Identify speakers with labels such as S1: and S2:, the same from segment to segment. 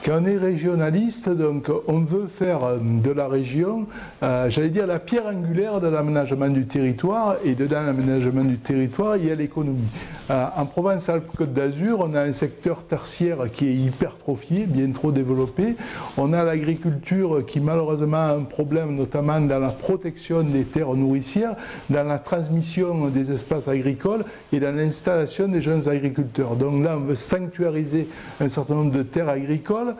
S1: Quand on est régionaliste, donc on veut faire de la région, j'allais dire, la pierre angulaire de l'aménagement du territoire, et dedans l'aménagement du territoire, il y a l'économie. En Provence-Alpes-Côte d'Azur, on a un secteur tertiaire qui est hypertrophié, bien trop développé. On a l'agriculture qui malheureusement a un problème, notamment dans la protection des terres nourricières, dans la transmission des espaces agricoles et dans l'installation des jeunes agriculteurs. Donc là, on veut sanctuariser un certain nombre de terres agricoles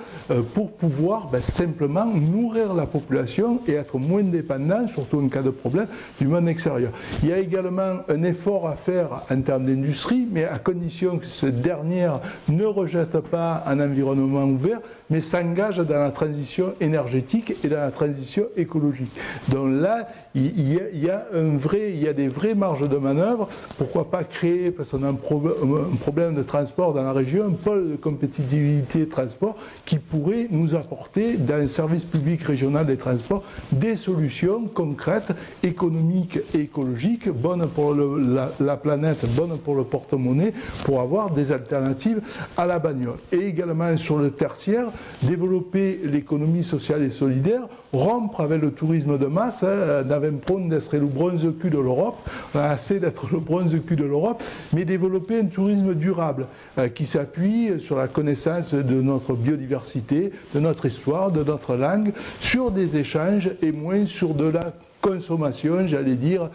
S1: pour pouvoir simplement nourrir la population et être moins dépendant, surtout en cas de problème, du monde extérieur. Il y a également un effort à faire en termes d'industrie, mais à condition que cette dernière ne rejette pas un environnement ouvert, mais s'engage dans la transition énergétique et dans la transition écologique. Donc là, il y a des vraies marges de manœuvre. Pourquoi pas créer, parce qu'on a un problème de transport dans la région, un pôle de compétitivité de transport qui pourrait nous apporter, dans un service public régional des transports, des solutions concrètes, économiques et écologiques, bonnes pour la planète, bonnes pour le porte-monnaie, pour avoir des alternatives à la bagnole. Et également sur le tertiaire, développer l'économie sociale et solidaire, rompre avec le tourisme de masse, N'avem-Pron d'être le bronze-cul de l'Europe, on a assez d'être le bronze-cul de l'Europe, mais développer un tourisme durable qui s'appuie sur la connaissance de notre biodiversité, de notre histoire, de notre langue, sur des échanges et moins sur de la consommation, j'allais dire,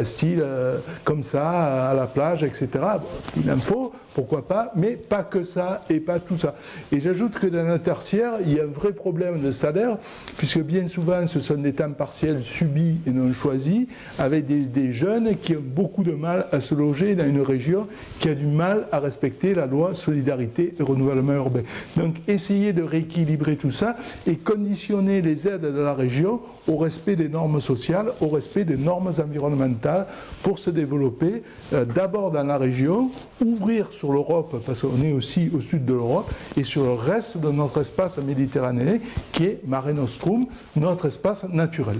S1: style comme ça, à la plage, etc. Bon, il en faut, pourquoi pas, mais pas que ça et pas tout ça. Et j'ajoute que dans le tertiaire, il y a un vrai problème de salaire, puisque bien souvent ce sont des temps partiels subis et non choisis, avec des jeunes qui ont beaucoup de mal à se loger dans une région qui a du mal à respecter la loi solidarité et renouvellement urbain. Donc essayer de rééquilibrer tout ça et conditionner les aides de la région au respect des normes sociales, au respect des normes environnementales pour se développer d'abord dans la région, ouvrir sur l'Europe, parce qu'on est aussi au sud de l'Europe, et sur le reste de notre espace méditerranéen qui est Mare Nostrum, notre espace naturel.